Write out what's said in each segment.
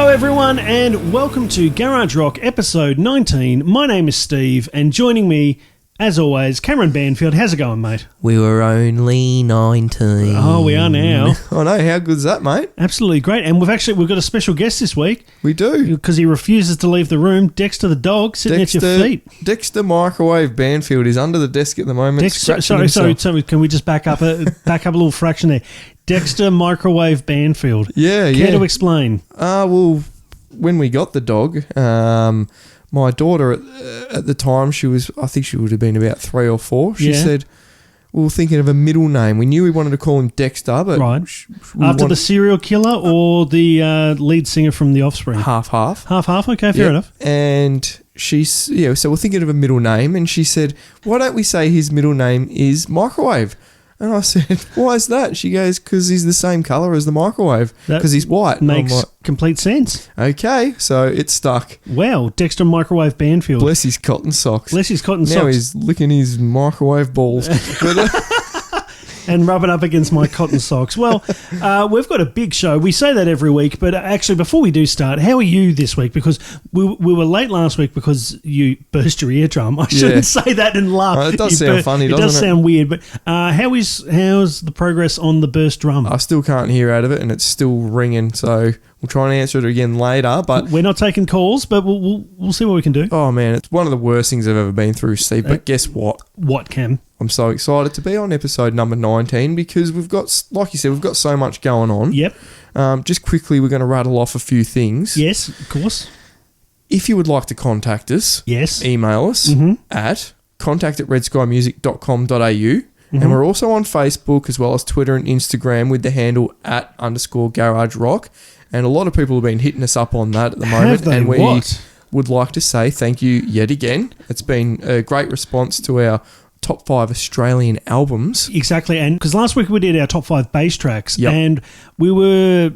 Hello everyone and welcome to Garage Rock episode 19. My name is Steve and joining me, as always, Cameron Banfield. How's it going, mate? We were only 19. Oh, we are now. I know, how good's that, mate? Absolutely great. And we've got a special guest this week. We do. Because he refuses to leave the room. Dexter the dog sitting at your feet. Dexter Microwave Banfield is under the desk at the moment. Sorry, can we just back up a little fraction there? Dexter Microwave Banfield. Yeah. Care to explain? Well, when we got the dog, my daughter at the time, I think she would have been about 3 or 4. She said, we were thinking of a middle name. We knew we wanted to call him Dexter, but... Right. After the serial killer or the lead singer from The Offspring? Half. Half? Okay, fair enough. And so we're thinking of a middle name, and she said, why don't we say his middle name is Microwave? And I said, why is that? She goes, because he's the same colour as the microwave, because he's white. Makes complete sense. Okay, so it stuck. Wow, Dexter Microwave Banfield. Bless his cotton socks. Now he's licking his microwave balls. And rubbing up against my cotton socks. Well, we've got a big show. We say that every week, but actually, before we do start, how are you this week? Because we were late last week because you burst your eardrum. I shouldn't say that and laugh. It does sound funny, doesn't it? It does sound weird, but how's the progress on the burst drum? I still can't hear out of it, and it's still ringing, so we'll try and answer it again later. But we're not taking calls, but we'll see what we can do. Oh, man, it's one of the worst things I've ever been through, Steve, but guess what? What, Cam? I'm so excited to be on episode number 19 because we've got, like you said, we've got so much going on. Yep. Just quickly, we're going to rattle off a few things. Yes, of course. If you would like to contact us, email us at contact@redskymusic.com.au, and we're also on Facebook as well as Twitter and Instagram with the handle @_Garage Rock. And a lot of people have been hitting us up on that at the moment. Have they? And we What? would like to say thank you yet again. It's been a great response to our top 5 Australian albums. Exactly, and because last week we did our top 5 bass tracks, and we were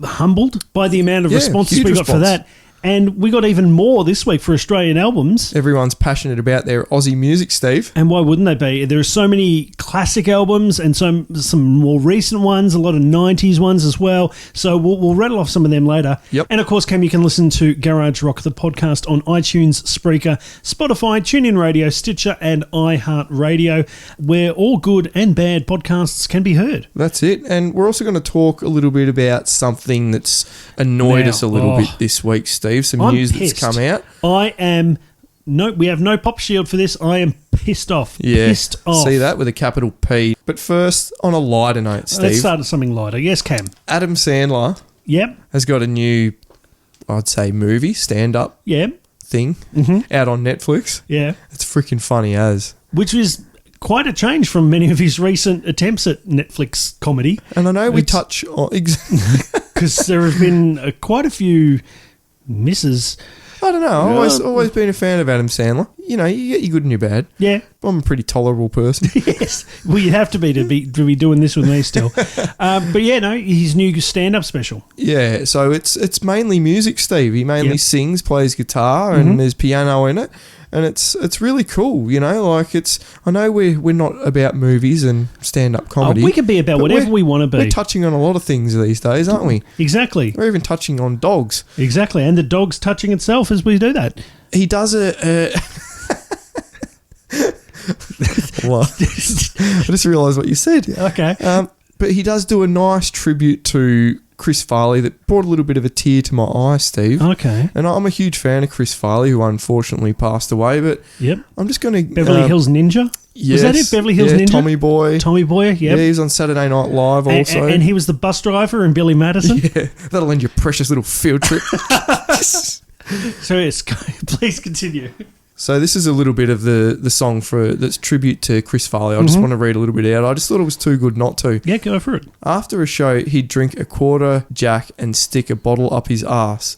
humbled by the amount of responses we got for that. And we got even more this week for Australian albums. Everyone's passionate about their Aussie music, Steve. And why wouldn't they be? There are so many classic albums and some more recent ones, a lot of 90s ones as well. So we'll rattle off some of them later. Yep. And of course, Cam, you can listen to Garage Rock, the podcast, on iTunes, Spreaker, Spotify, TuneIn Radio, Stitcher, and iHeartRadio, where all good and bad podcasts can be heard. That's it. And we're also going to talk a little bit about something that's annoyed us a little bit this week, Steve. Some news that's come out. We have no pop shield for this. I am pissed off. Yeah, pissed off. See that with a capital P. But first, on a lighter note, Steve. Let's start with something lighter. Yes, Cam. Adam Sandler has got a new, I'd say, movie, stand-up thing out on Netflix. Yeah. It's freaking funny as. Which is quite a change from many of his recent attempts at Netflix comedy. And I know we touch on... Because there have been quite a few misses. I don't know. I've always been a fan of Adam Sandler. You know, you get your good and your bad. Yeah. I'm a pretty tolerable person. Yes. Well, you have to be doing this with me still. But yeah, no, his new stand-up special. Yeah, so it's mainly music, Steve. He mainly sings, plays guitar, and there's piano in it. And it's really cool, you know, like I know we're not about movies and stand-up comedy. We can be about whatever we want to be. We're touching on a lot of things these days, aren't we? Exactly. We're even touching on dogs. Exactly, and the dog's touching itself as we do that. He does What? I just realised what you said. Okay. But he does do a nice tribute to Chris Farley that brought a little bit of a tear to my eye, Steve. Okay. And I'm a huge fan of Chris Farley, who unfortunately passed away, but I'm just going to... Beverly Hills Ninja? Yes. Was that it? Beverly Hills Ninja? Tommy Boy. Tommy Boy, Yeah, he was on Saturday Night Live also. And he was the bus driver in Billy Madison? Yeah, that'll end your precious little field trip. So yes, please continue. So this is a little bit of the song that's tribute to Chris Farley. I just want to read a little bit out. I just thought it was too good not to. Yeah, go for it. After a show, he'd drink a quarter Jack and stick a bottle up his arse.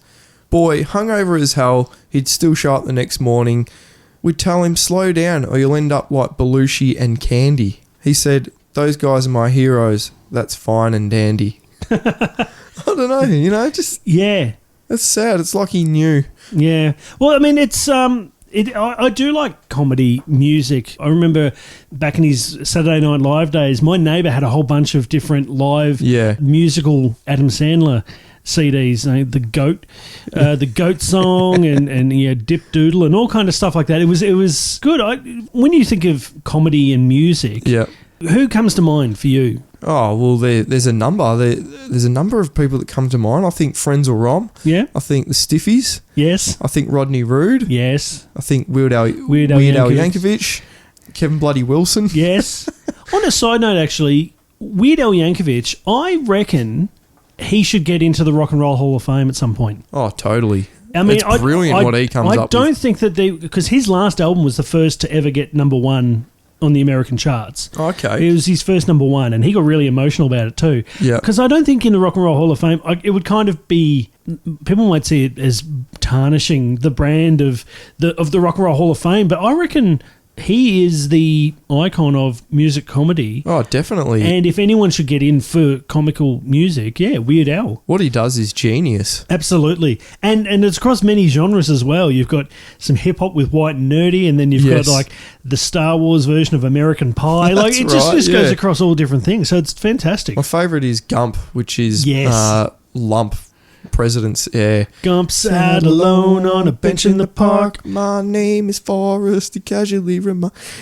Boy, hungover as hell, he'd still show up the next morning. We'd tell him, slow down or you'll end up like Belushi and Candy. He said, those guys are my heroes. That's fine and dandy. I don't know, you know, just... Yeah. It's sad. It's like he knew. Yeah. Well, I mean, it's... I do like comedy music. I remember back in his Saturday Night Live days, my neighbour had a whole bunch of different live musical Adam Sandler CDs, the goat song and Dip Doodle and all kind of stuff like that. It was good. When you think of comedy and music, Yeah. who comes to mind for you? Oh, well, there's a number. There's a number of people that come to mind. I think Frenzal Rom. Yeah. I think the Stiffies. Yes. I think Rodney Rude. Yes. I think Weird Al Yankovic. Yankovic. Kevin Bloody Wilson. Yes. On a side note, actually, Weird Al Yankovic, I reckon he should get into the Rock and Roll Hall of Fame at some point. Oh, totally. I mean, it's brilliant what he comes up I don't with. think that because his last album was the first to ever get number one on the American charts. Okay. It was his first number one, and he got really emotional about it too. Yeah. Because I don't think in the Rock and Roll Hall of Fame, it would kind of be, people might see it as tarnishing the brand of the Rock and Roll Hall of Fame, but I reckon he is the icon of music comedy. Oh, definitely. And if anyone should get in for comical music, Weird Al. What he does is genius. Absolutely. And it's across many genres as well. You've got some hip-hop with White and Nerdy, and then you've got like the Star Wars version of American Pie. Like it just goes across all different things. So it's fantastic. My favourite is Gump, which is Yes. Lump President's Air. Gump sat alone on a bench in the park. My name is Forrest, he casually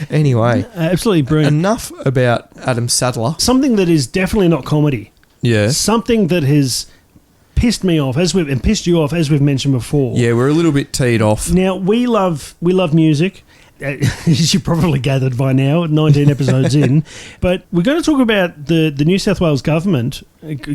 Anyway, Absolutely brilliant. enough about Adam Sandler. Something that is definitely not comedy. Yeah. Something that has pissed me off and pissed you off, as we've mentioned before. Yeah, we're a little bit teed off. Now, we love music, as you probably gathered by now, 19 episodes in. But we're going to talk about the New South Wales government,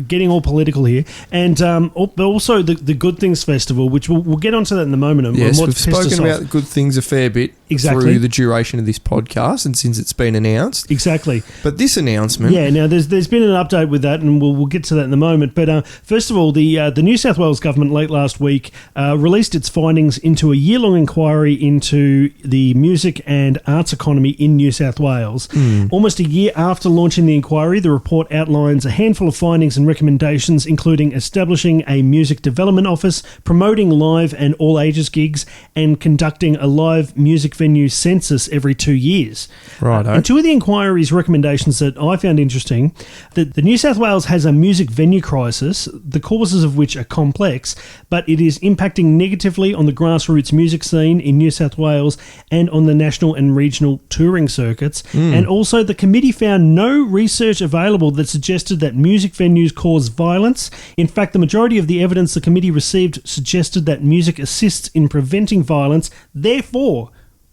getting all political here, and but also the Good Things Festival, which we'll get onto that in a moment. And Yes, what's we've pissed us spoken off. about good things a fair bit Exactly. through the duration of this podcast and since it's been announced. Exactly. But this announcement... Yeah, now there's been an update with that, and we'll get to that in a moment. But first of all, the New South Wales government late last week released its findings into a year-long inquiry into the music and arts economy in New South Wales. Almost a year after launching the inquiry, the report outlines a handful of findings and recommendations, including establishing a music development office, promoting live and all ages gigs, and conducting a live music venue census every 2 years. Righto. And two of the inquiry's recommendations that I found interesting, that the New South Wales has a music venue crisis, the causes of which are complex, but it is impacting negatively on the grassroots music scene in New South Wales and on the national and regional touring circuits. And also the committee found no research available that suggested that music venues cause violence. In fact, the majority of the evidence the committee received suggested that music assists in preventing violence. Therefore,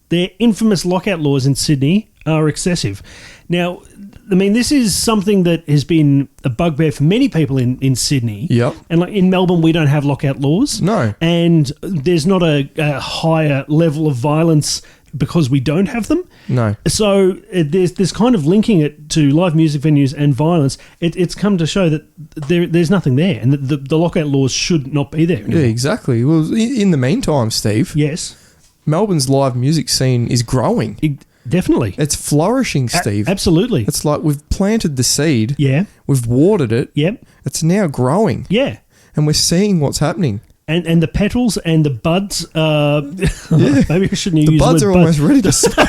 their infamous lockout laws in Sydney are excessive. Now, I mean, this is something that has been a bugbear for many people in Sydney. Yep. And like in Melbourne, we don't have lockout laws. No. And there's not a higher level of violence because we don't have them. No. So there's kind of linking it to live music venues and violence. It's come to show that there's nothing there, and that the lockout laws should not be there anymore. Yeah, exactly. Well, in the meantime, Steve, Yes, Melbourne's live music scene is growing. definitely. It's flourishing, Steve. Absolutely. It's like we've planted the seed, Yeah. we've watered it, Yep. it's now growing, Yeah. and we're seeing what's happening. And the petals and the buds, maybe I shouldn't The use buds the are word almost ready to smoke.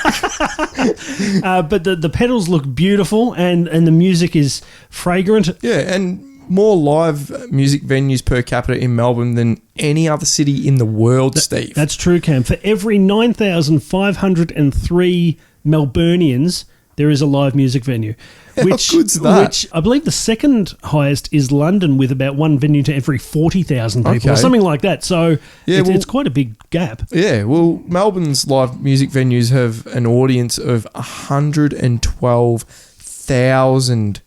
but the petals look beautiful, and the music is fragrant. Yeah, and more live music venues per capita in Melbourne than any other city in the world, Steve. That's true, Cam. For every 9,503 Melburnians, there is a live music venue. How good's that? Which I believe the second highest is London, with about one venue to every 40,000 people, or Okay. something like that. So Yeah, it's quite a big gap. Yeah, well, Melbourne's live music venues have an audience of 112,000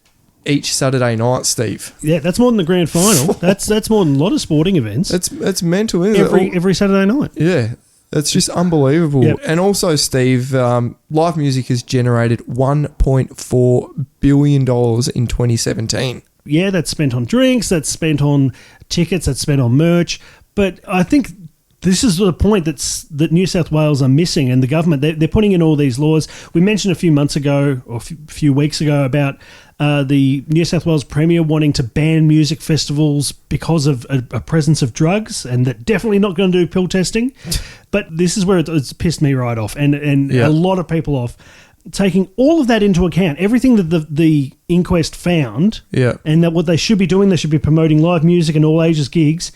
each Saturday night, Steve. Yeah, that's more than the grand final. that's more than a lot of sporting events. It's mental, isn't it? every Saturday night. Yeah, that's just unbelievable. Yep. And also, Steve, live music has generated $1.4 billion in 2017. Yeah, that's spent on drinks, that's spent on tickets, that's spent on merch. But I think this is the point that New South Wales are missing, and the government, they're putting in all these laws. We mentioned a few months ago, or a few weeks ago, about the New South Wales Premier wanting to ban music festivals because of a presence of drugs, and they're definitely not going to do pill testing. But this is where it's pissed me right off, and Yeah. a lot of people off. taking all of that into account, everything that the inquest found, Yeah. and that what they should be doing, they should be promoting live music and all ages gigs.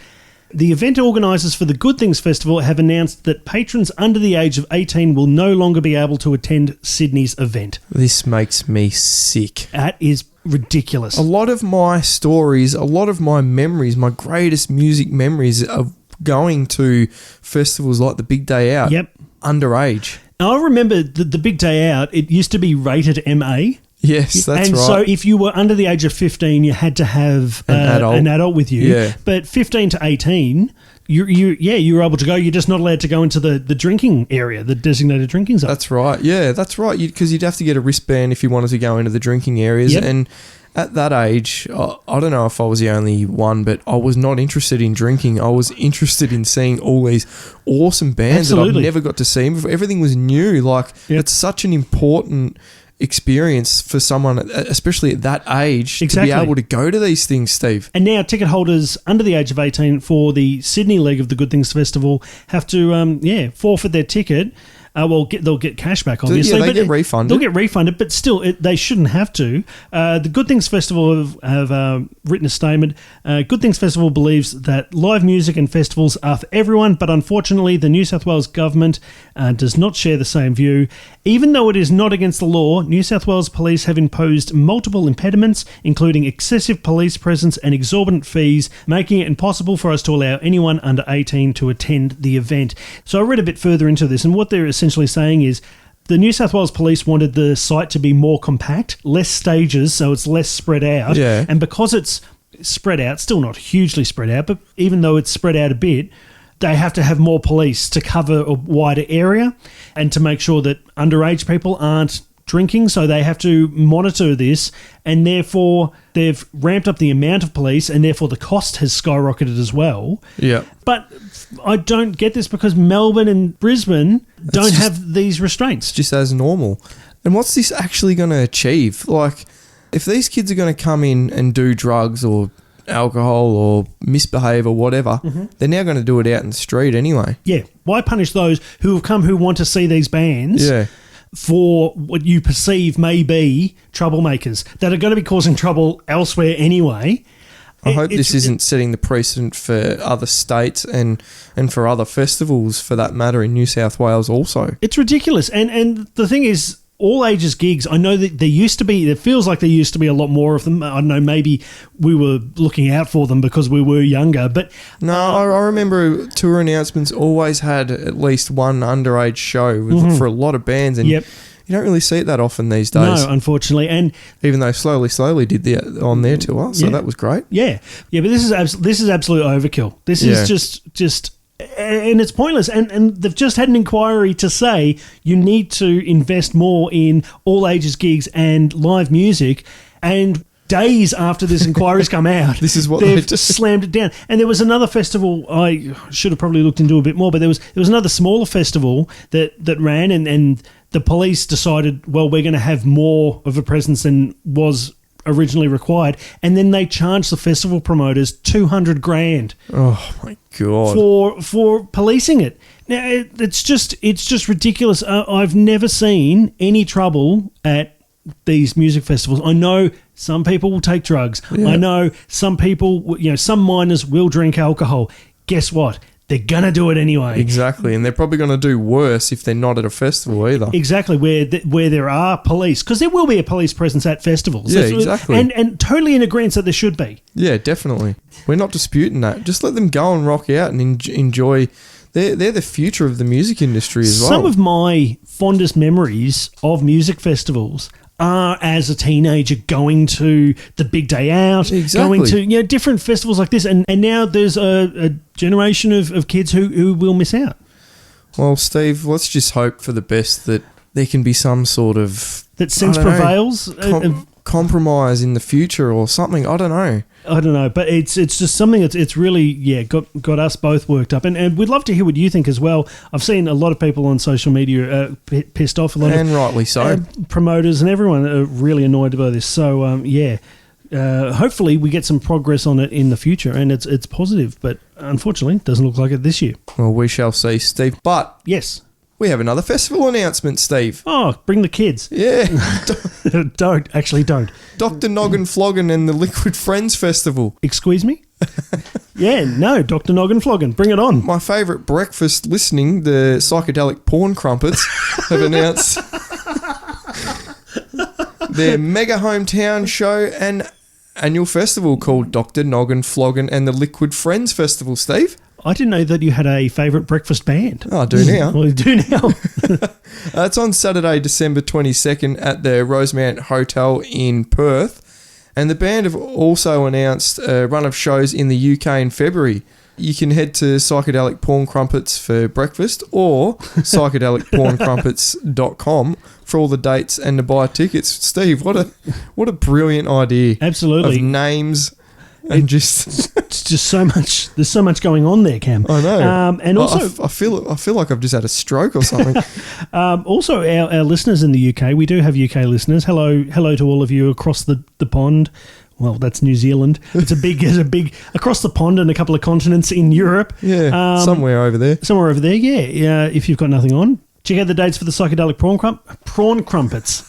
The event organisers for the Good Things Festival have announced that patrons under the age of 18 will no longer be able to attend Sydney's event. This makes me sick. That is ridiculous. A lot of my stories, a lot of my memories, my greatest music memories of going to festivals like the Big Day Out. Yep. Underage. Now, I remember the Big Day Out, it used to be rated MA. Yes, that's and right. so if you were under the age of 15, you had to have an adult with you. Yeah. But 15 to 18, you were able to go. You're just not allowed to go into the drinking area, the designated drinking zone. That's right. Yeah, that's right. Because you'd have to get a wristband if you wanted to go into the drinking areas. Yep. And at that age, I don't know if I was the only one, but I was not interested in drinking. I was interested in seeing all these awesome bands that I've never got to see before. Everything was new. Like, it's such an important experience for someone, especially at that age, to be able to go to these things, Steve. And now ticket holders under the age of 18 for the Sydney leg of the Good Things Festival have to forfeit their ticket. They'll get cash back, obviously. Yeah, they get refunded. They'll get refunded, but still, they shouldn't have to. The Good Things Festival have written a statement. Good Things Festival believes that live music and festivals are for everyone, but unfortunately, the New South Wales government does not share the same view. Even though it is not against the law, New South Wales police have imposed multiple impediments, including excessive police presence and exorbitant fees, making it impossible for us to allow anyone under 18 to attend the event. So I read a bit further into this, and what they're essentially saying is the New South Wales Police wanted the site to be more compact, less stages, so it's less spread out. Yeah. And because it's spread out, still not hugely spread out, but even though it's spread out a bit, they have to have more police to cover a wider area and to make sure that underage people aren't drinking, so they have to monitor this, and therefore they've ramped up the amount of police, and therefore the cost has skyrocketed as well. Yeah. But I don't get this because Melbourne and Brisbane don't have these restraints. Just as normal. And what's this actually going to achieve? Like, if these kids are going to come in and do drugs or alcohol or misbehave or whatever, they're now going to do it out in the street anyway. Yeah. Why punish those who want to see these bands? Yeah. For what you perceive may be troublemakers that are going to be causing trouble elsewhere anyway. I hope this isn't setting the precedent for other states and for other festivals, for that matter, in New South Wales also. It's ridiculous. And the thing is, all ages gigs, I know that there used to be, it feels like there used to be a lot more of them. I don't know, maybe we were looking out for them because we were younger, but... No, I remember tour announcements always had at least one underage show for a lot of bands, and you don't really see it that often these days. No, unfortunately. And even though Slowly did on their tour, so that was great. Yeah. Yeah, but this is absolute overkill. This is just and it's pointless. And they've just had an inquiry to say you need to invest more in all ages gigs and live music, and days after this inquiry's come out, this is what they've just slammed it down. And there was another festival I should have probably looked into a bit more, but there was another smaller festival that ran, and the police decided, well, we're going to have more of a presence than was originally required, and then they charged the festival promoters $200,000. Oh my god! For policing it. Now it's just ridiculous. I've never seen any trouble at these music festivals. I know some people will take drugs. Yeah. I know some people, some minors will drink alcohol. Guess what? They're going to do it anyway. Exactly, and they're probably going to do worse if they're not at a festival either. Exactly, where there are police, because there will be a police presence at festivals. Yeah, exactly. And totally in agreement that there should be. Yeah, definitely. We're not disputing that. Just let them go and rock out and enjoy. They're the future of the music industry as well. Some of my fondest memories of music festivals are as a teenager going to the Big Day Out, going to different festivals like this, and now there's a generation of kids who will miss out. Well, Steve, let's just hope for the best, that there can be some sort of... That sense prevails? Compromise in the future or something. I don't know, but it's just something that's really got us both worked up, and we'd love to hear what you think as well. I've seen a lot of people on social media pissed off, and rightly so. Promoters and everyone are really annoyed by this. So hopefully we get some progress on it in the future, and it's positive, but unfortunately it doesn't look like it this year. Well, we shall see, Steve. But yes, we have another festival announcement, Steve. Oh, bring the kids. Yeah. Don't. Dr. Noggin Floggin and the Liquid Friends Festival. Excuse me? Yeah, no, Dr. Noggin Floggin. Bring it on. My favourite breakfast listening, the Psychedelic Porn Crumpets, have announced their mega hometown show and annual festival called Dr. Noggin Floggin and the Liquid Friends Festival, Steve. I didn't know that you had a favourite breakfast band. Oh, I do now. Well, you do now. It's on Saturday, December 22nd at the Rosemount Hotel in Perth. And the band have also announced a run of shows in the UK in February. You can head to Psychedelic Porn Crumpets for breakfast or psychedelicporncrumpets.com for all the dates and to buy tickets. Steve, what a brilliant idea. Absolutely. Of names and just... It's just so much. There's so much going on there, Cam. I know. And also... I feel like I've just had a stroke or something. Also, our listeners in the UK, we do have UK listeners. Hello to all of you across the pond. Well, that's New Zealand. It's a big across the pond and a couple of continents in Europe. Yeah, somewhere over there. Somewhere over there, yeah. If you've got nothing on, check out the dates for the Psychedelic Prawn Crumpets.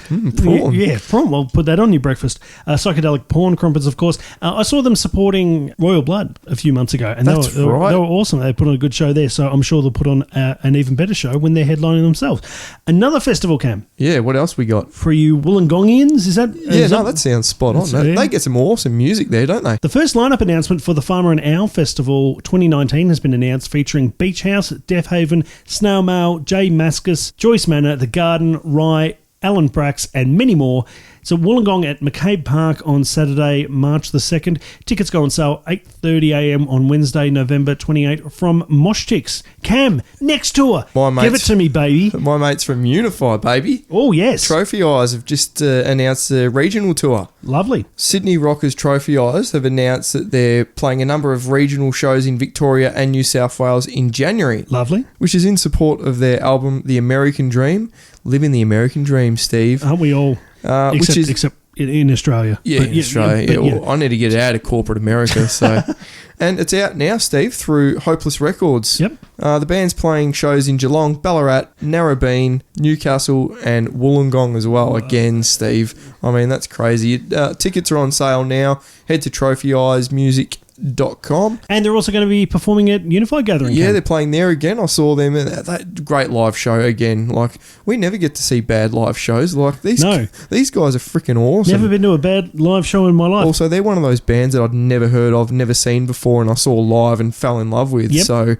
Prawn. Yeah, prawn. Well, put that on your breakfast. Psychedelic Porn Crumpets, of course. I saw them supporting Royal Blood a few months ago, and they were awesome. They put on a good show there, so I'm sure they'll put on an even better show when they're headlining themselves. Another festival, Cam. Yeah, what else we got? For you Wollongongians, is that... that sounds spot on. They get some awesome music there, don't they? The first lineup announcement for the Farmer and Owl Festival 2019 has been announced, featuring Beach House, Deaf Haven, Snail Mail, Jay Maskus, Joyce Manor, The Garden, Rye, Alan Brax, and many more. It's at Wollongong at McCabe Park on Saturday, March the 2nd. Tickets go on sale 8:30am on Wednesday, November 28 from Moshticks. Cam, next tour. Give it to me, baby. My mates from Unify, baby. Oh, yes. Trophy Eyes have just announced a regional tour. Lovely. Sydney Rockers Trophy Eyes have announced that they're playing a number of regional shows in Victoria and New South Wales in January. Lovely. Which is in support of their album, The American Dream. Living the American Dream, Steve. Aren't we all? Except in Australia. Yeah, in Australia. I need to get out of corporate America. So, and it's out now, Steve, through Hopeless Records. Yep. The band's playing shows in Geelong, Ballarat, Narrabeen, Newcastle, and Wollongong as well. Again, Steve. I mean, that's crazy. Tickets are on sale now. Head to TrophyEyesMusic.com. And they're also going to be performing at Unify Gathering. Yeah, they're playing there again. I saw them. That great live show again. Like, we never get to see bad live shows. Like, these guys are freaking awesome. Never been to a bad live show in my life. Also, they're one of those bands that I'd never heard of, never seen before, and I saw live and fell in love with. Yep. So,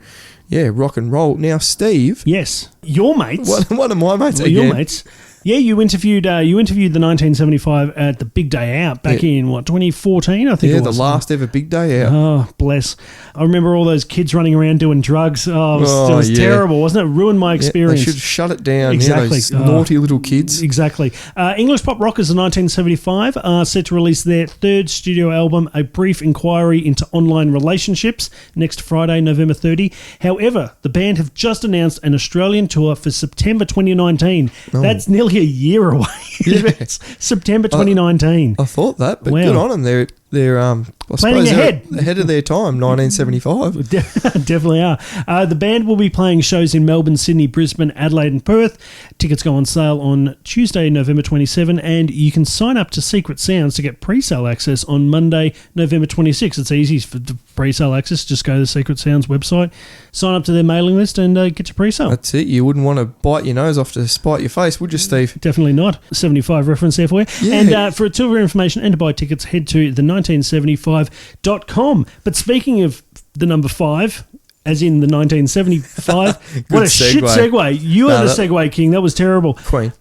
yeah, rock and roll. Now, Steve. Yes. Your mates. One of my mates again. Your mates. Yeah, you interviewed the 1975 at the Big Day Out back in, 2014, I think it was. Yeah, the last ever Big Day Out. Oh, bless. I remember all those kids running around doing drugs. Oh, it was terrible, wasn't it? Ruined my experience. They should shut it down. Exactly. Those naughty little kids. Exactly. English Pop Rockers of 1975 are set to release their third studio album, A Brief Inquiry into Online Relationships, next Friday, November 30. However, the band have just announced an Australian tour for September 2019. Oh. That's nearly a year away. Yeah. It's September 2019. I thought that, but good on them. They're planning ahead of their time, 1975. Definitely are. The band will be playing shows in Melbourne, Sydney, Brisbane, Adelaide and Perth. Tickets go on sale on Tuesday, November 27, and you can sign up to Secret Sounds to get pre-sale access on Monday, November 26. It's easy for the pre-sale access. Just go to the Secret Sounds website, sign up to their mailing list and get your pre-sale. That's it. You wouldn't want to bite your nose off to spite your face, would you, Steve? Definitely not. 75 reference there for you. Yeah. And for tour information and to buy tickets, head to the1975.com. But speaking of the number 5, as in the 1975, what a shit segue. You are the segue king. That was terrible. Queen.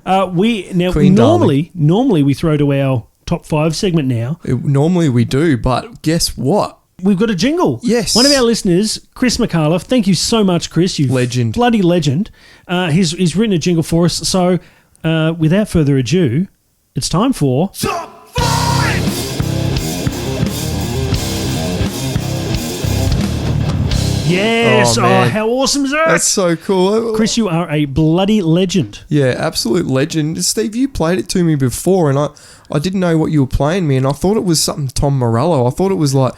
Normally we throw to our top 5 segment now. Normally we do, but guess what? We've got a jingle. Yes. One of our listeners, Chris McAuliffe. Thank you so much, Chris. You legend. Bloody legend. He's written a jingle for us. So without further ado, it's time for... Top 5! Yes. Oh, how awesome is that? That's so cool. Chris, you are a bloody legend. Yeah, absolute legend. Steve, you played it to me before, and I didn't know what you were playing me, and I thought it was something Tom Morello. I thought it was like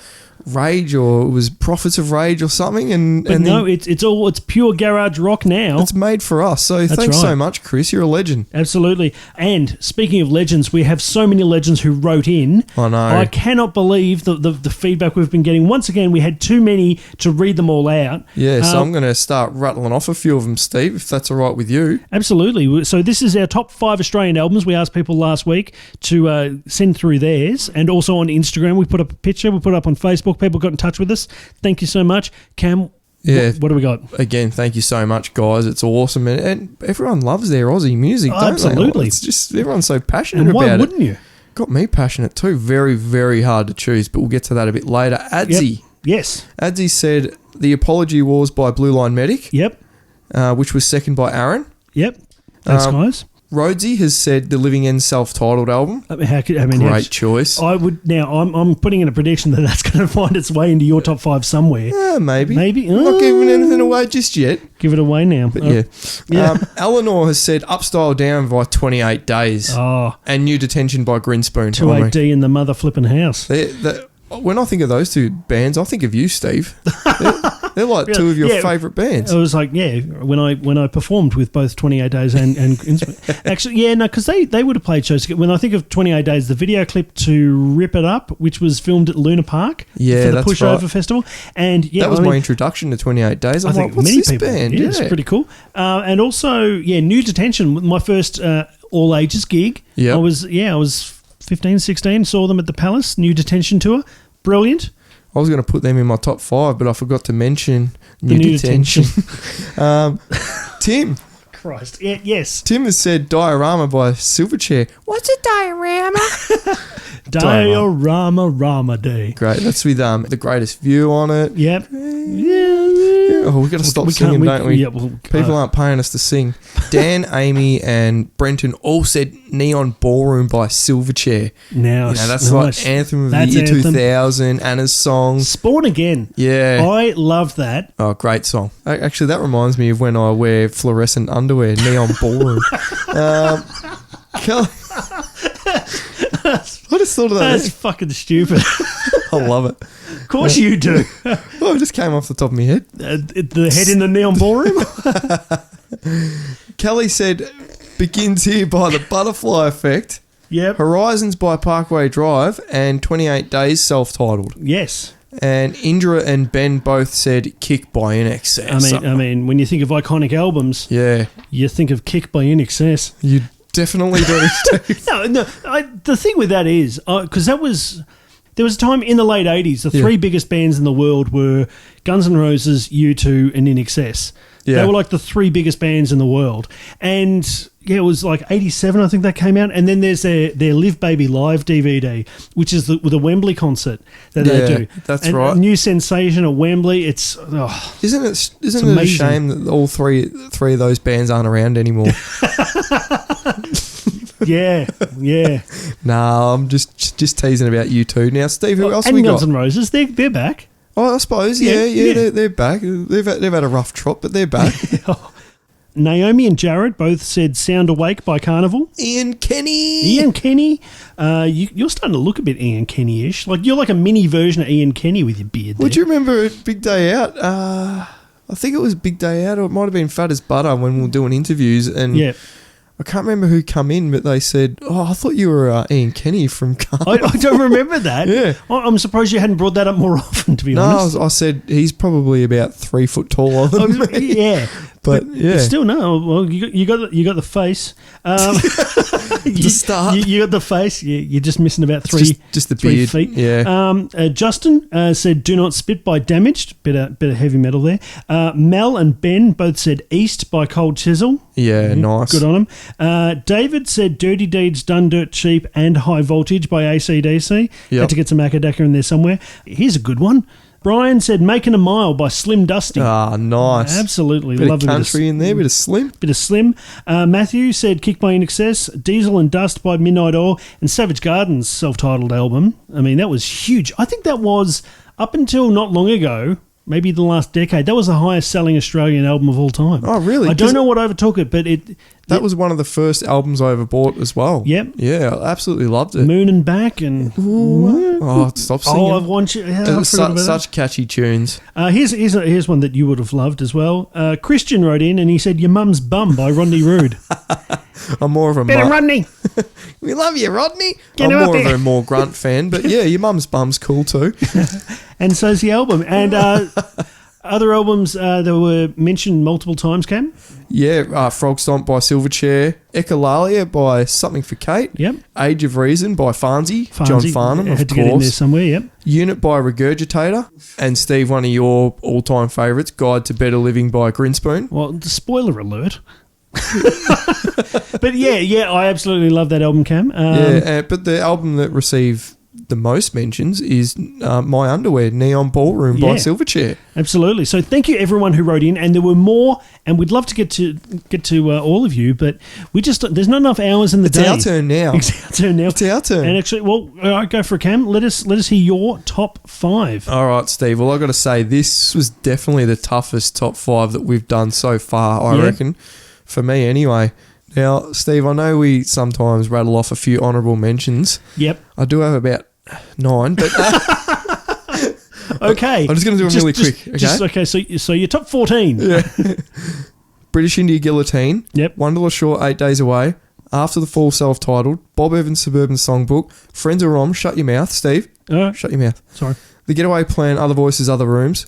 Rage, or it was Prophets of Rage or something. But and no, then it's pure garage rock now. it's made for us. So thanks right. so much, Chris. You're a legend. Absolutely. And speaking of legends, we have so many legends who wrote in. I know. I cannot believe the feedback we've been getting. Once again, we had too many to read them all out. Yeah, so I'm going to start rattling off a few of them, Steve, if that's all right with you. Absolutely. So this is our top 5 Australian albums. We asked people last week to send through theirs. And also on Instagram, we put up a picture. We put it up on Facebook. People got in touch with us. Thank you so much. Cam, Yeah. what do we got? Again, thank you so much, guys. It's awesome. And everyone loves their Aussie music, don't absolutely. they? It's just, everyone's so passionate And why about wouldn't you? Got me passionate too. Very, very hard to choose, but we'll get to that a bit later. Adzi. Yep. Yes. Adzi said The Apology Wars by Blue Line Medic, Yep. which was second by Aaron. Yep. Thanks, guys. Rhodesy has said The Living End self-titled album. Great choice. I would now. I'm putting in a prediction that that's going to find its way into your top 5 somewhere. Maybe. Maybe. I'm not giving anything away just yet. Give it away now. But yeah. Yeah. Eleanor has said Upstyle Down by 28 Days. Oh, And New Detention by Grinspoon. 2AD in the mother flipping house. When I think of those two bands, I think of you, Steve. They're like two of your Yeah. favourite bands. I was like, yeah, when I performed with both 28 Days and actually, yeah, no, because they would have played shows. When I think of 28 Days, the video clip to Rip It Up, which was filmed at Luna Park Yeah, for the that's Pushover right. Festival, and yeah, That was I mean, my introduction to 28 Days. I I'm think like, what's many this people. band? Yeah, it's pretty cool. And also, yeah, New Detention, my first all ages gig. Yep. I was 15, 16, saw them at the Palace, New Detention tour. Brilliant. I was going to put them in my top 5, but I forgot to mention New New Detention. Tim. Christ. Yeah, yes. Tim has said Diorama by Silverchair. What's a diorama? Diorama Rama Day. Great. That's with The Greatest View on it. Yep. Oh, we've got to stop singing, don't we? Yeah, well, People aren't paying us to sing. Dan, Amy, and Brenton all said Neon Ballroom by Silverchair. Now, That's like Anthem of That's the Year Anthem. 2000, Anna's song. Spawn Again. Yeah. I love that. Oh, great song. Actually, that reminds me of when I wear fluorescent underwear, Neon Ballroom. Kelly. I just thought of that. That's fucking stupid. I love it. Of course you do. Oh, it just came off the top of my head. The head in the Neon Ballroom. Kelly said, Begins Here by the Butterfly Effect, Yep. Horizons by Parkway Drive, and 28 Days self-titled. Yes. And Indra and Ben both said Kick by INXS. I mean, when you think of iconic albums, Yeah, you think of Kick by INXS. you definitely do. Steve. No. The thing with that is, because there was a time in the late 80s, the three biggest bands in the world were Guns N' Roses, U2, and INXS. Yeah. They were like the 3 biggest bands in the world. And yeah, it was like 87, I think that came out. And then there's their Live Baby Live DVD, which is the Wembley concert that they do. That's and right. A new sensation at Wembley. It's Isn't it a amazing. shame that all three of those bands aren't around anymore? yeah. Nah, I'm just teasing about you two. Now, Steve, who else and we Guns got? N' Roses, they're back. Oh, I suppose, Yeah. yeah. They're back. They've had a rough trot, but they're back. Naomi and Jared both said Sound Awake by Carnival. Ian Kenny. Ian Kenny, you're starting to look a bit Ian Kenny-ish. Like you're like a mini version of Ian Kenny with your beard. Would there. you remember at Big Day Out? I think it was Big Day Out, or it might have been Fat as Butter when we were doing interviews. And Yeah, I can't remember who come in, but they said, "Oh, I thought you were Ian Kenny from Carnival." I don't remember that. Yeah. I'm surprised you hadn't brought that up more often. To be No, honest. I said he's probably about 3 foot taller than me. Yeah, But, yeah. still no. Well, you got the face. To start. you got the face. You're just missing about three. Just the 3 beard. feet. Yeah. Justin said, "Do Not Spit" by Damaged. Bit of heavy metal there. Mel and Ben both said "East" by Cold Chisel. Yeah, nice. Good on him. David said "Dirty Deeds Done Dirt Cheap" and "High Voltage" by AC/DC. Yep. Had to get some Akadaka in there somewhere. Here's a good one. Brian said "Making a Mile" by Slim Dusty. Ah, nice. Absolutely Bit love of it. country in there, bit of Slim. Bit of Slim. Matthew said "Kick by INXS," "Diesel and Dust" by Midnight Oil, and Savage Garden's self-titled album. I mean, that was huge. I think that was, up until not long ago, maybe the last decade. That was the highest selling Australian album of all time. Oh, really? I don't know what overtook it, but That was one of the first albums I ever bought as well. Yep. Yeah, I absolutely loved it. Moon and Back and Oh, stop singing. Oh, I've want you. Yeah, I forgot about that. Such catchy tunes. Here's one that you would have loved as well. Christian wrote in and he said, "Your Mum's Bum" by Rodney Rude. I'm more of a Get him, Rodney. We love you, Rodney. Get him I'm up more of there. a more grunt fan, but yeah, Your Mum's Bum's cool too. And so's the album. And other albums that were mentioned multiple times, Cam. Yeah, Frog Stomp by Silverchair, Echolalia by Something for Kate, Yep. Age of Reason by Farnsey, John Farnham, of had to get in there course. somewhere. Yep. Unit by Regurgitator, and Steve, one of your all-time favourites, Guide to Better Living by Grinspoon. Well, spoiler alert. But yeah, I absolutely love that album, Cam. But the album that received the most mentions is My Underwear, Neon Ballroom by Yeah. Silverchair. Absolutely. So thank you everyone who wrote in, and there were more, and we'd love to get to all of you, but there's not enough hours in the It's day. our turn now. It's our turn now. It's our turn. And actually, well, all right, go for it, Cam. Let us hear your top 5. All right, Steve. Well, I got to say, this was definitely the toughest top 5 that we've done so far, I reckon. For me, anyway. Now, Steve, I know we sometimes rattle off a few honourable mentions. Yep. I do have about 9, but Okay. I'm just going to do them really quick. Okay. So your top 14. Yeah. British India Guillotine. Yep. Wonderless Shore, 8 Days Away. After the Fall, self-titled. Bob Evans' Suburban Songbook. Friends of Rom, Shut Your Mouth, Steve. Shut your mouth. Sorry. The Getaway Plan, Other Voices, Other Rooms.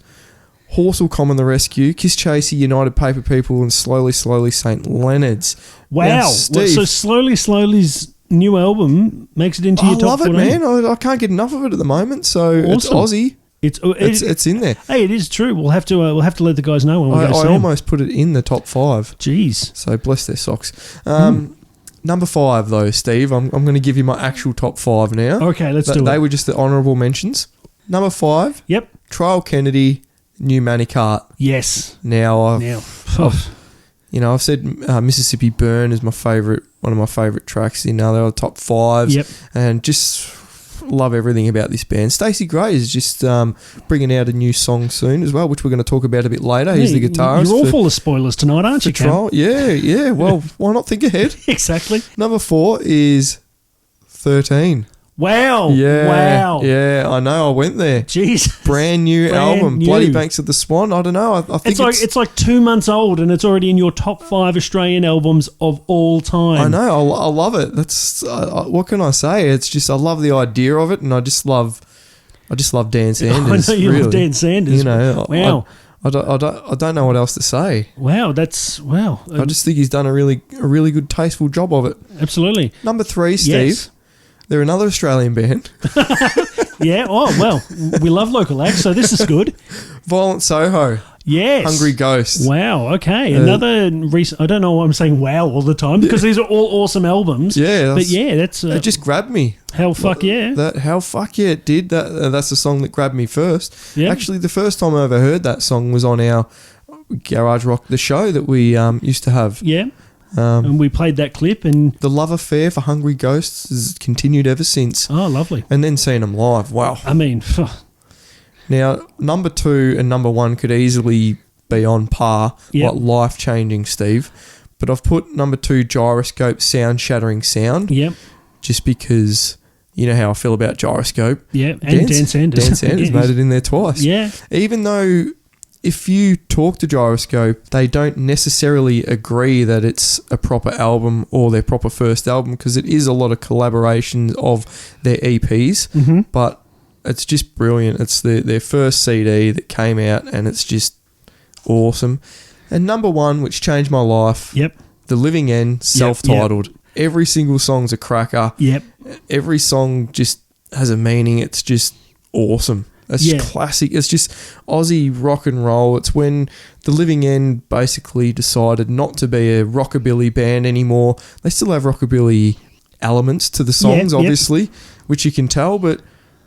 Horsell, Common, The Rescue. Kiss Chasey, United Paper People, and Slowly, Slowly, St. Leonard's. Wow. Now, Steve, So Slowly's new album makes it into I your top love it, 14. man. I can't get enough of it at the moment. So it's Awesome. Aussie. It's in there. Hey, it is true. We'll have to let the guys know when we go see I them. almost put it in the top 5. Jeez. So bless their socks. Number 5, though, Steve. I'm going to give you my actual top 5 now. Okay, let's do it. They were just the honourable mentions. Number 5, Yep. Trial Kennedy, New Manicart. Yes. Now, Now. I've said Mississippi Burn is one of my favourite tracks in other top 5s. Yep. And just love everything about this band. Stacey Gray is just bringing out a new song soon as well, which we're going to talk about a bit later. He's the guitarist. You're all full of spoilers tonight, aren't you, Cam? Trial. Yeah. Well, why not think ahead? Exactly. Number 4 is 13. Wow. Yeah. Wow. Yeah, I know. I went there. Jeez. Brand new Brand album, new. Bloody Banks of the Swan. I don't know. I think It's like 2 months old and it's already in your top 5 Australian albums of all time. I know. I love it. That's what can I say? It's just I love the idea of it, and I just love Dan Sanders. I know you really. love Dan Sanders. You know. Wow. I don't know what else to say. Wow. That's wow. I just think he's done a really good, tasteful job of it. Absolutely. Number 3, Steve. Yes. They're another Australian band. Yeah. Oh well, we love local acts, so this is good. Violent Soho. Yes. Hungry Ghost. Wow. Okay. Another recent. I don't know why I'm saying wow all the time because these are all awesome albums. Yeah. But yeah, that's It just grabbed me. hell. Fuck yeah. It did. That's the song that grabbed me first. Yeah. Actually, the first time I ever heard that song was on our Garage Rock, the show that we used to have. Yeah. And we played that clip and The love affair for Hungry Ghosts has continued ever since. oh, lovely. And then seeing them live, wow. I mean, Now, number 2 and number 1 could easily be on par, Yep. like life-changing, Steve. But I've put number 2, Gyroscope, Sound-Shattering Sound, yep. just because you know how I feel about Gyroscope. Yeah. And Dan Sanders. Dan Sanders Yeah, made it in there twice. Yeah. Even though if you talk to Gyroscope, they don't necessarily agree that it's a proper album or their proper first album because it is a lot of collaborations of their EPs, but it's just brilliant. It's their first CD that came out and it's just awesome. And number 1, which changed my life, Yep. The Living End, self-titled. Every single song's a cracker. Yep. Every song just has a meaning. It's just awesome. It's Yeah. just classic. It's just Aussie rock and roll. It's when The Living End basically decided not to be a rockabilly band anymore. They still have rockabilly elements to the songs, Yep. obviously, which you can tell, but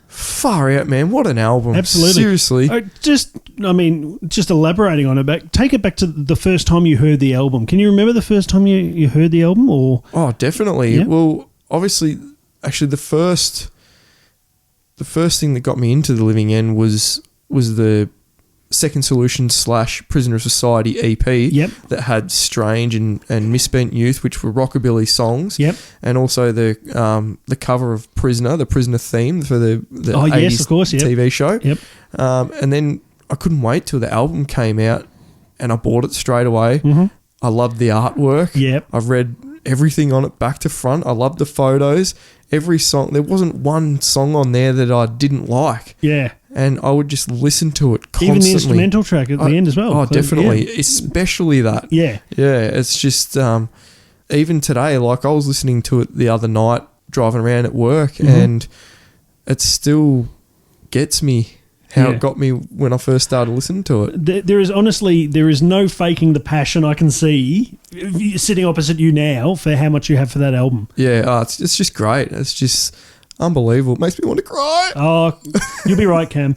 far out, man. What an album. Absolutely. Seriously. Just elaborating on it, take it back to the first time you heard the album. Can you remember the first time you heard the album? Or Oh, definitely. Yeah. Well, obviously, actually, the first thing that got me into The Living End was the Second Solution / Prisoner of Society EP Yep. that had Strange and Misspent Youth, which were rockabilly songs. Yep. And also the cover of Prisoner, the Prisoner theme for the Oh, 80s yes, of course, yep. TV show. Yep. And then I couldn't wait till the album came out and I bought it straight away. Mm-hmm. I loved the artwork. Yep. I've read everything on it back to front. I loved the photos. Every song, there wasn't one song on there that I didn't like. Yeah. And I would just listen to it constantly. Even the instrumental track at the end as well. Oh, So, definitely. yeah. Especially that. Yeah. Yeah, it's just, even today, like I was listening to it the other night driving around at work and it still gets me how Yeah. it got me when I first started listening to it. There is no faking the passion I can see sitting opposite you now for how much you have for that album. Yeah, it's just great. It's just unbelievable. It makes me want to cry. Oh, you'll be right, Cam.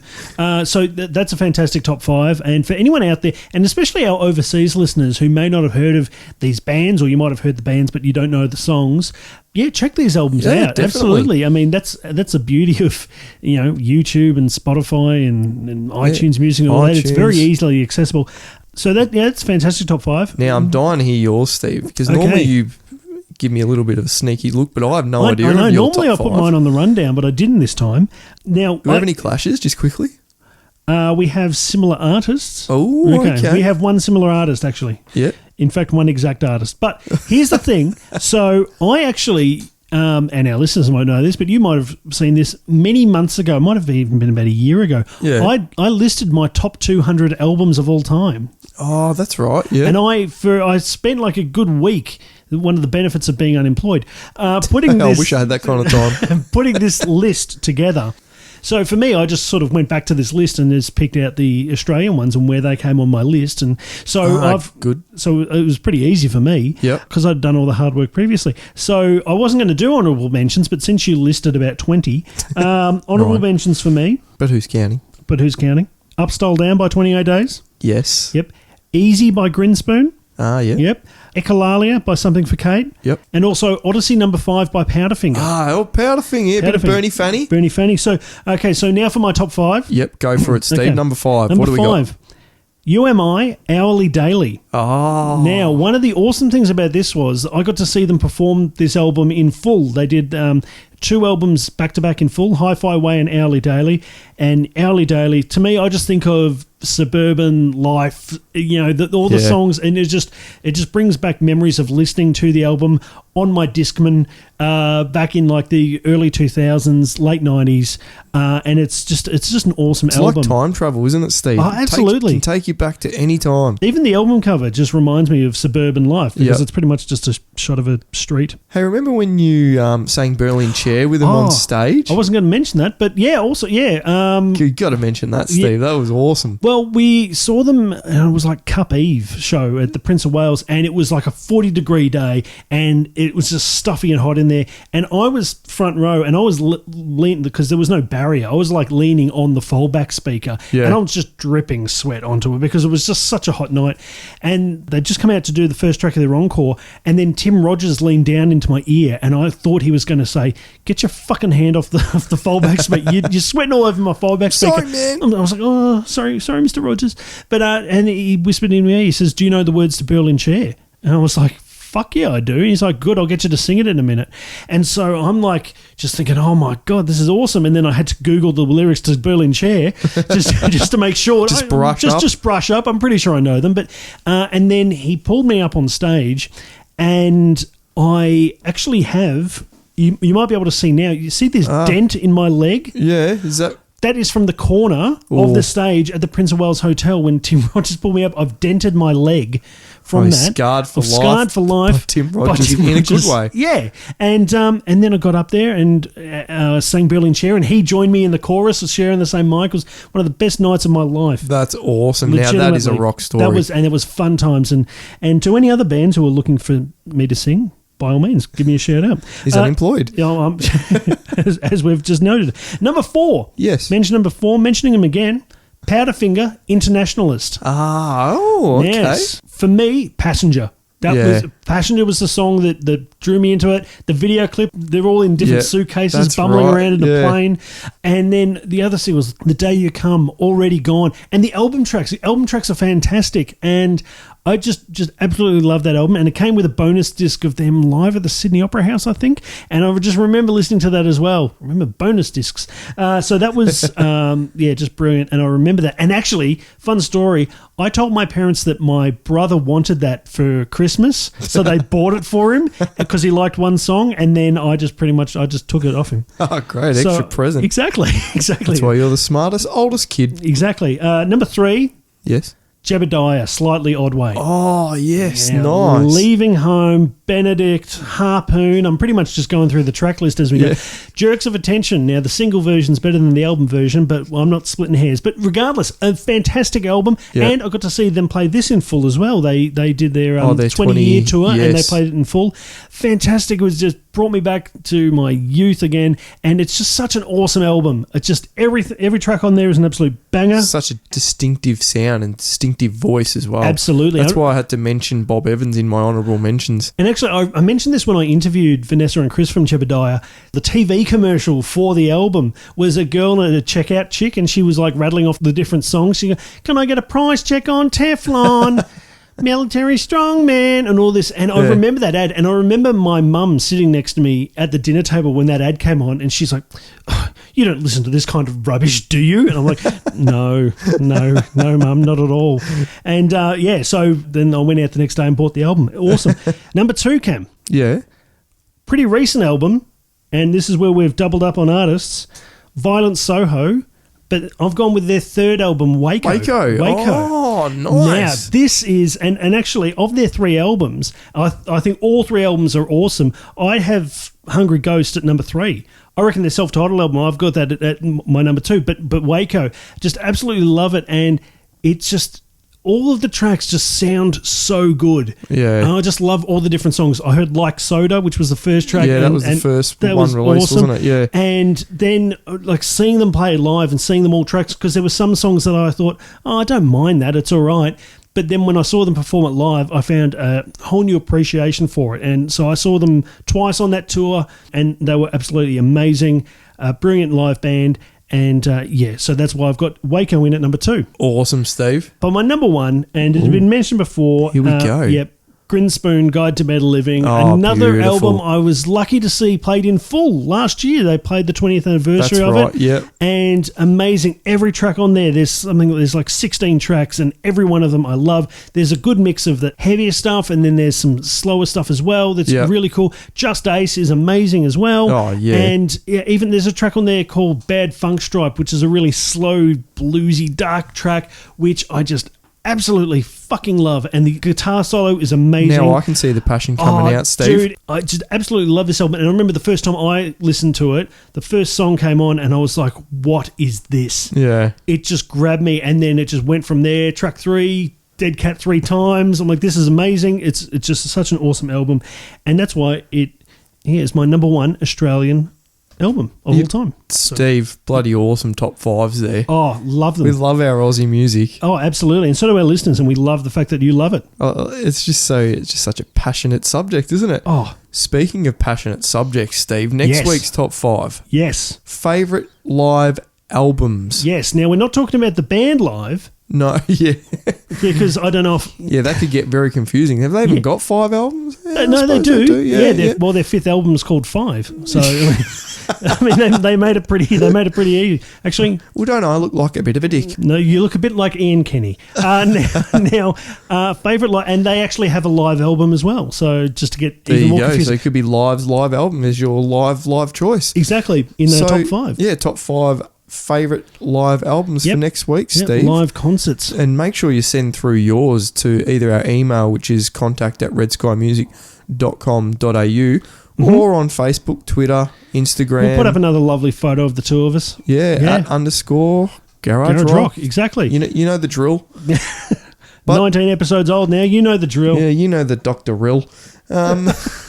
So that's a fantastic top 5. And for anyone out there, and especially our overseas listeners who may not have heard of these bands, or you might have heard the bands but you don't know the songs, yeah, check these albums Yeah, out. definitely. Absolutely. I mean, that's the beauty of YouTube and Spotify and iTunes Music and all that. It's very iTunes. easily accessible. So that's fantastic top 5. Now, I'm dying to hear yours, Steve, because Okay. normally you give me a little bit of a sneaky look, but I have no idea I know. of your Normally I top put 5. mine on the rundown, but I didn't this time. Now, Do we have any clashes, just quickly? we have similar artists. Oh, okay. We have one similar artist, actually. Yeah. In fact, one exact artist. But here's the thing. So I actually, and our listeners won't know this, but you might have seen this many months ago. It might have even been about a year ago. Yeah. I listed my top 200 albums of all time. Oh, that's right. Yeah. And I spent like a good week, one of the benefits of being unemployed, putting I this, wish I had that kind of time. putting this list together. So for me, I just sort of went back to this list and just picked out the Australian ones and where they came on my list. And so good. So it was pretty easy for me Yep. because I'd done all the hard work previously. So I wasn't going to do honourable mentions, but since you listed about 20, honourable Right. mentions for me, But who's counting? but who's counting? Up, Stole, Down by 28 Days. Yes. Yep. Easy by Grinspoon. Ah, yeah. Yep. Echolalia by Something for Kate. Yep. And also Odyssey number 5 by Powderfinger. Powderfinger. Yeah, bit of Powderfinger. Bernie Fanny. Bernie Fanny. So, okay, so now for my top 5. Yep, go for it, Steve. Okay. Number 5. Number What do we 5. UMI Hourly Daily. got? Oh. Now, one of the awesome things about this was I got to see them perform this album in full. They did 2 albums back-to-back in full, Hi-Fi Way and Hourly Daily. And Hourly Daily, to me, I just think of suburban life, all the Yeah. songs, and it just brings back memories of listening to the album on my Discman back in like the early 2000s, late 90s, and it's just an awesome It's album. like time travel, isn't it, Steve? Oh, absolutely. Can take you back to any time. Even the album cover just reminds me of suburban life because Yep. it's pretty much just a shot of a street. Hey, remember when you sang Berlin Chair with them Oh, on stage? I wasn't going to mention that, but yeah, also, yeah. You got to mention that, Steve. That was awesome. Well, we saw them, and it was like Cup Eve show at the Prince of Wales, and it was like a 40-degree day, and it was just stuffy and hot in there. And I was front row, and I was leaning, because there was no barrier, I was like leaning on the fallback speaker, Yeah. and I was just dripping sweat onto it because it was just such a hot night. And they'd just come out to do the first track of their encore, and then Tim Rogers leaned down into my ear, and I thought he was going to say, "Get your fucking hand off the fallback speaker. You're sweating all over my fallback speaker." Sorry, man. I was like, "Oh, sorry, Mr. Rogers." But and he whispered in my ear, he says, "Do you know the words to Berlin Chair?" And I was like, "Fuck yeah, I do." And he's like, "Good, I'll get you to sing it in a minute." And so I'm like, just thinking, "Oh my god, this is awesome!" And then I had to Google the lyrics to Berlin Chair just to make sure. Just brush up. Just brush up. I'm pretty sure I know them. But and then he pulled me up on stage, and I actually have. You might be able to see now. You see this dent in my leg? Yeah, is that... That is from the corner Ooh. of the stage at the Prince of Wales Hotel when Tim Rogers pulled me up. I've dented my leg from that. Scarred for I'm life. Scarred for life. By Tim Rogers in a good way. Yeah. And then I got up there and sang Berlin Chair, and he joined me in the chorus, sharing the same mic. It was one of the best nights of my life. That's awesome. Now, that is a Legitimately. rock story. It was fun times. And to any other bands who are looking for me to sing, by all means, give me a shout out. He's unemployed. Yeah, as we've just noted. Number 4. Yes. Mention number 4, mentioning him again. Powderfinger, Internationalist. Ah, oh, okay. Yes. For me, Passenger. That Yeah. was Passenger was the song that drew me into it. The video clip, they're all in different suitcases, that's bumbling right, around in the yeah. plane. And then the other thing was The Day You Come, Already Gone. And the album tracks are fantastic. And I just absolutely love that album. And it came with a bonus disc of them live at the Sydney Opera House, I think. And I just remember listening to that as well. Remember bonus discs. So that was, just brilliant. And I remember that. And actually, fun story, I told my parents that my brother wanted that for Christmas. So they bought it for him because he liked one song. And then I just took it off him. Oh, great. So- Extra present. Exactly. That's why you're the smartest, oldest kid. Exactly. Number 3, Yes. Jebediah, Slightly Odd Way. Oh, yes. Now, Nice. Leaving Home, Benedict, Harpoon. I'm pretty much just going through the track list as we go. Jerks of Attention. Now, the single version's better than the album version, but I'm not splitting hairs. But regardless, a fantastic album. Yeah. And I got to see them play this in full as well. They did their, Their 20-year tour, and they yes. played it in full. Fantastic. It was just brought me back to my youth again. And it's just such an awesome album. It's just every track on there is an absolute banger. Such a distinctive sound and distinctive voice as well. Absolutely. That's why I had to mention Bob Evans in my honourable mentions. And actually, I mentioned this when I interviewed Vanessa and Chris from Jebediah. The TV commercial for the album was a girl and a checkout chick, and she was like rattling off the different songs. She go, "Can I get a price check on Teflon?" Military strongman and all this. And I remember that ad, and I remember my mum sitting next to me at the dinner table when that ad came on, and she's like, "Oh, you don't listen to this kind of rubbish, do you?" And I'm like, no, mum, not at all. And so then I went out the next day and bought the album. Awesome. Number 2, Cam. Yeah. Pretty recent album, and this is where we've doubled up on artists. Violent Soho, but I've gone with their third album, Waco. Oh, nice. Now, this is, and actually, of their 3 albums, I think all 3 albums are awesome. I have Hungry Ghost at number 3. I reckon their self-titled album, I've got that at my number 2. But Waco, just absolutely love it, and it's just, all of the tracks just sound so good. Yeah. And I just love all the different songs. I heard Like Soda, which was the first track. Yeah, that was the first that one was released, awesome. wasn't it? Yeah. And then, like, seeing them play live and seeing them all tracks, because there were some songs that I thought, I don't mind that, it's all right. But then when I saw them perform it live, I found a whole new appreciation for it. And so I saw them twice on that tour, and they were absolutely amazing. Brilliant live band. And so that's why I've got Waco in at number 2. Awesome, Steve. But my number 1, and it had been mentioned before. Here we go. Yep. Grinspoon, Guide to Better Living. Oh, Another beautiful. album I was lucky to see played in full last year. They played the 20th anniversary That's of right, it. yep. And amazing. Every track on there, there's like 16 tracks, and every one of them I love. There's a good mix of the heavier stuff, and then there's some slower stuff as well that's Yep. really cool. Just Ace is amazing as well. Oh, yeah. And even there's a track on there called Bad Funk Stripe, which is a really slow, bluesy, dark track, which I just absolutely fucking love. And the guitar solo is amazing. Now I can see the passion coming out, Steve. Dude, I just absolutely love this album. And I remember the first time I listened to it, the first song came on and I was like, what is this? Yeah. It just grabbed me, and then it just went from there. Track 3, Dead Cat 3 times. I'm like, this is amazing. It's just such an awesome album. And that's why it's my number 1 Australian album of all time. Steve, bloody awesome top 5s there. Oh, love them. We love our Aussie music. Oh, absolutely. And so do our listeners, and we love the fact that you love it. It's just such a passionate subject, isn't it? Oh, Speaking of passionate subjects, Steve, next Yes. week's top 5. yes. Favourite live albums. Yes. Now, we're not talking about the band live, No, yeah. because I don't know if... Yeah, that could get very confusing. Have they even got 5 albums? Yeah, I no, they suppose do. Yeah. Well, their 5th album's called 5. So, I mean, they made it pretty easy. Actually, Well, don't I look like a bit of a dick? no, you look a bit like Ian Kenny. Favourite live... And they actually have a live album as well. So, just to get There even you more go. confusing. So it could be live album is your live choice. Exactly, in the So, top 5. Yeah, top 5 favourite live albums Yep. for next week, Yep, Steve. live concerts. And make sure you send through yours to either our email, which is contact@redskymusic.com.au, or on Facebook, Twitter, Instagram. We'll put up another lovely photo of the two of us. Yeah, Yeah. @_ Garage Garage Rock. Rock, exactly. You know the drill. but- 19 episodes old now. You know the drill. Yeah, you know the Dr. Rill. That's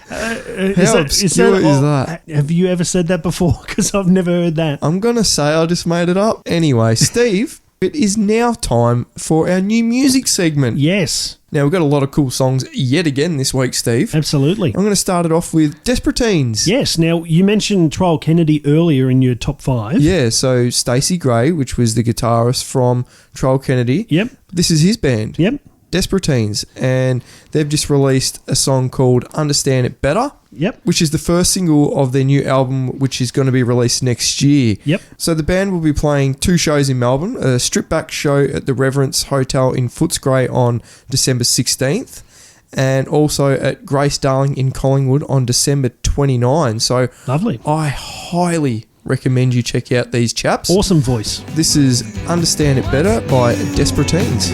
How obscure is that? Have you ever said that before? Because I've never heard that. I'm going to say I just made it up. Anyway, Steve, It is now time for our new music segment. Yes, Now, we've got a lot of cool songs yet again this week, Steve. absolutely. I'm going to start it off with Desperate Teens. Yes. Now, you mentioned Trial Kennedy earlier in your top 5. Yeah, so Stacey Gray, which was the guitarist from Trial Kennedy. Yep. This is his band, Yep. Desperate Teens, and they've just released a song called Understand It Better, Yep. which is the first single of their new album, which is going to be released next year. Yep. So the band will be playing 2 shows in Melbourne, a strip-back show at the Reverence Hotel in Footscray on December 16th, and also at Grace Darling in Collingwood on December 29. So Lovely. I highly recommend you check out these chaps. Awesome voice. This is Understand It Better by Desperate Teens.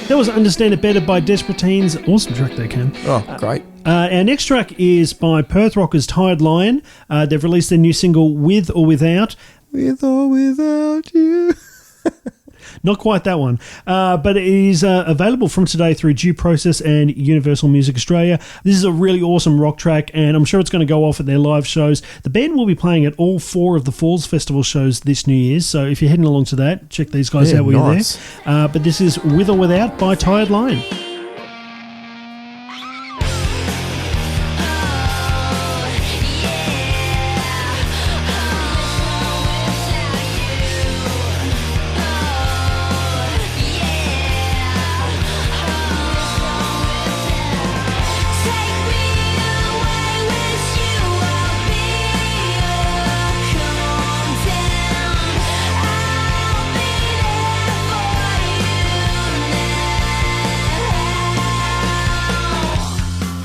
That was Understand It Better by Desperate Teens. Awesome track there, Cam. Oh, great. Our next track is by Perth Rockers Tired Lion. They've released their new single With or Without. With or without you. Not quite that one, but it is available from today through Due Process and Universal Music Australia. This is a really awesome rock track, and I'm sure it's going to go off at their live shows. The band will be playing at all 4 of the Falls Festival shows this New Year's, so if you're heading along to that, check these guys out while nice. you're there. But this is With or Without by Tired Lion.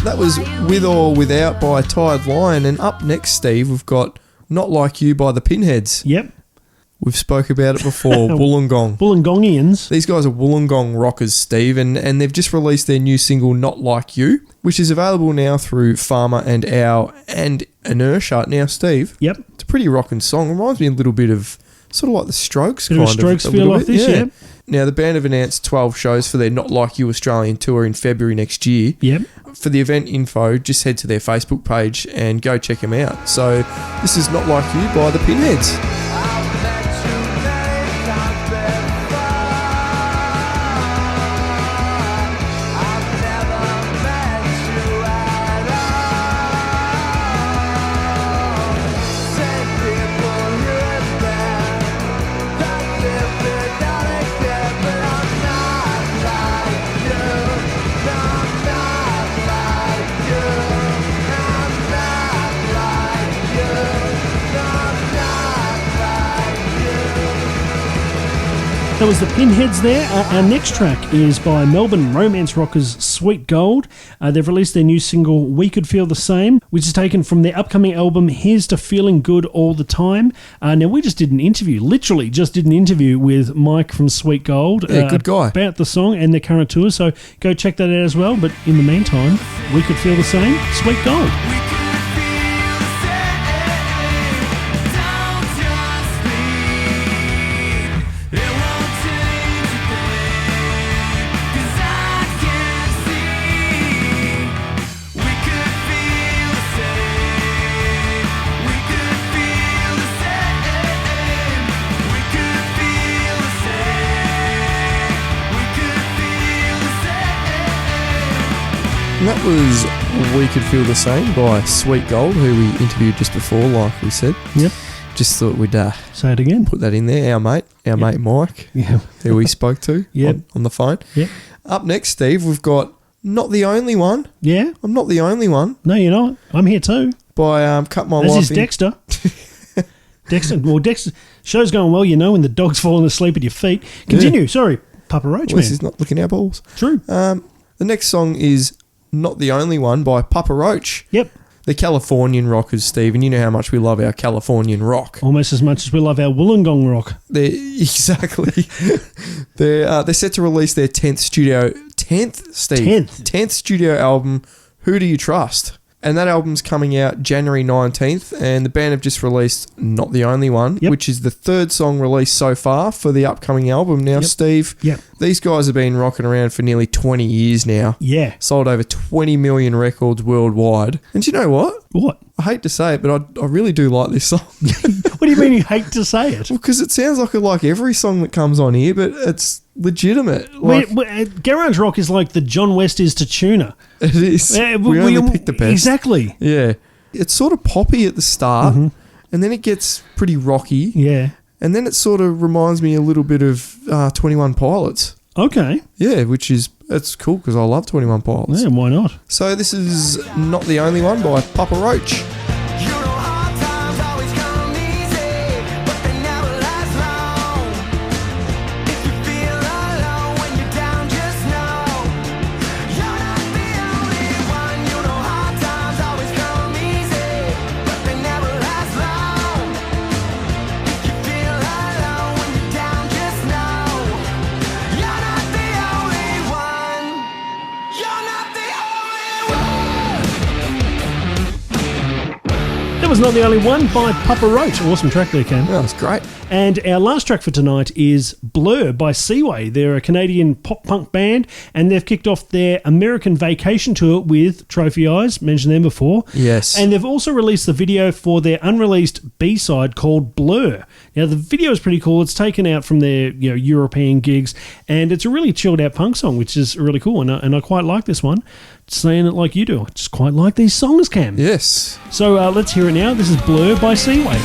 That was With or Without by Tired Lion. And up next, Steve, we've got Not Like You by the Pinheads. Yep. We've spoke about it before, Wollongong. Wollongongians. These guys are Wollongong rockers, Steve, and they've just released their new single, Not Like You, which is available now through Farmer and Owl and Inertia. Now, Steve, Yep. it's a pretty rocking song. Reminds me a little bit of sort of like the Strokes, Bit of a Strokes a feel little like bit, this, yeah. Now, the band have announced 12 shows for their Not Like You Australian tour in February next year. Yep. For the event info, just head to their Facebook page and go check them out. So, this is Not Like You by the Pinheads. That was the Pinheads there. Our next track is by Melbourne romance rockers Sweet Gold. They've released their new single We Could Feel the Same, which is taken from their upcoming album Here's to Feeling Good All the Time. Now, we just did an interview, literally just did an interview with Mike from Sweet Gold. Yeah, good guy. About the song and their current tour, so go check that out as well. But in the meantime, We Could Feel the Same, Sweet Gold. And that was We Could Feel the Same by Sweet Gold, who we interviewed just before, like we said. Yep. Just thought we'd Say it again. put that in there. Our mate Mike, Yeah. who we spoke to Yep. on the phone. Yep. Up next, Steve, we've got Not the Only One. Yeah? I'm Not the Only One No, you're not. I'm here too. by Cut My This Life is In. Dexter. Dexter. Well, Dexter. Show's going well, you know, when the dog's falling asleep at your feet. Continue. Sorry. Papa Roach, At man. least he's not licking our balls. True. The next song is Not the Only One by Papa Roach. Yep. The Californian rockers, Steve, and you know how much we love our Californian rock. Almost as much as we love our Wollongong rock. Exactly. They're set to release their 10th studio album, Who Do You Trust? And that album's coming out January 19th, and the band have just released Not the Only One, which is the third song released so far for the upcoming album. Now, Steve, these guys have been rocking around for nearly 20 years now. Yeah. Sold over 20 million records worldwide. And do you know what? What? I hate to say it, but I really do like this song. What do you mean you hate to say it? Well, because it sounds like every song that comes on here, but it's legitimate. Garage rock is like the John West is to Tuna. It is. We only pick the best. Exactly. Yeah. It's sort of poppy at the start, and then it gets pretty rocky. Yeah. And then it sort of reminds me a little bit of 21 Pilots. Okay. Yeah, it's cool because I love 21 Pilots. Yeah, why not? So this is Not the Only One by Papa Roach. That was Not the Only One by Papa Roach. Awesome track there, Cam. Yeah, that's great. And our last track for tonight is Blur by Seaway. They're a Canadian pop-punk band, and they've kicked off their American Vacation tour with Trophy Eyes, mentioned them before. Yes. And they've also released the video for their unreleased B-side called Blur. Now, the video is pretty cool. It's taken out from their European gigs, and it's a really chilled-out punk song, which is really cool, and I quite like this one. Saying it like you do. I just quite like these songs, Cam. Yes. So let's hear it now. This is Blur by Seaway.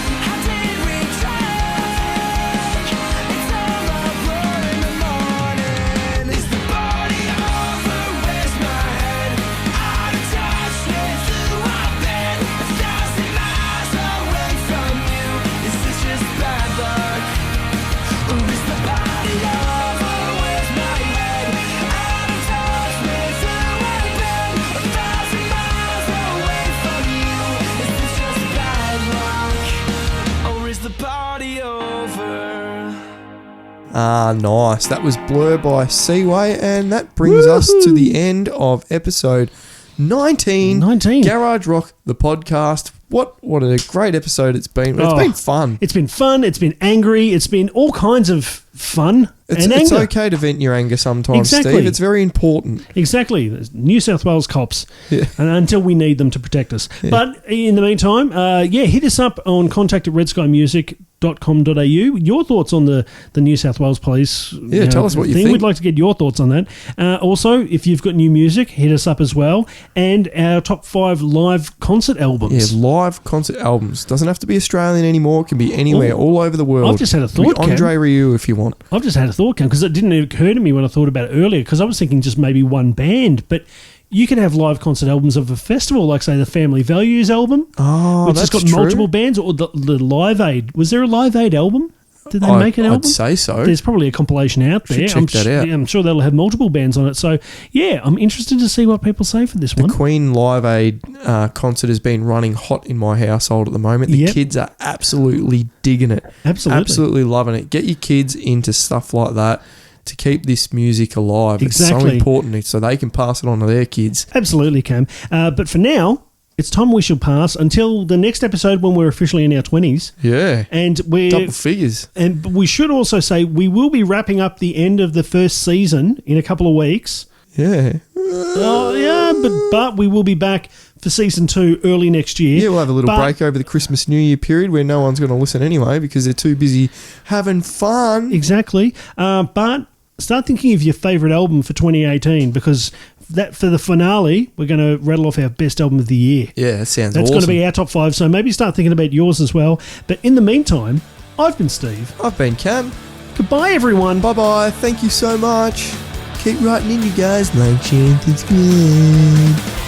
Nice. That was Blur by Seaway, and that brings us to the end of episode 19. Garage Rock, the podcast. What a great episode it's been. It's been fun. It's been fun. It's been angry. It's been all kinds of fun and anger. It's okay to vent your anger sometimes, Steve. It's very important. Exactly. There's New South Wales cops. Yeah. And until we need them to protect us. Yeah. But in the meantime, hit us up on contact@redskymusic.com.au. Your thoughts on the New South Wales Police tell us what you think. We'd like to get your thoughts on that. Also, if you've got new music, hit us up as well. And our top 5 live concert albums. Yeah, live concert albums. Doesn't have to be Australian anymore. It can be anywhere, all over the world. I've just had a thought, Cam. Andre Rieu if you want. I've just had a thought, Cam, because it didn't occur to me when I thought about it earlier, because I was thinking just maybe one band, but you could have live concert albums of a festival, like, say, the Family Values album, which has got multiple bands, or the Live Aid. Was there a Live Aid album? Did they make an album? I'd say so. There's probably a compilation out there. Check that out. I'm sure that'll have multiple bands on it. So, I'm interested to see what people say for this one. The Queen Live Aid concert has been running hot in my household at the moment. The kids are absolutely digging it. Absolutely loving it. Get your kids into stuff like that to keep this music alive. Exactly. It's so important so they can pass it on to their kids. Absolutely, Cam. But for now, it's time we shall pass until the next episode when we're officially in our 20s. Yeah. And we're double figures. And we should also say we will be wrapping up the end of the first season in a couple of weeks. Yeah. But we will be back for season 2 early next year. Yeah, we'll have a little break over the Christmas New Year period where no one's going to listen anyway because they're too busy having fun. Exactly. But start thinking of your favourite album for 2018, because that for the finale, we're going to rattle off our best album of the year. Yeah, that sounds That's awesome. going to be our top 5, so maybe start thinking about yours as well. But in the meantime, I've been Steve. I've been Cam. Goodbye, everyone. Bye-bye. Thank you so much. Keep writing in, you guys. Like, share, and subscribe.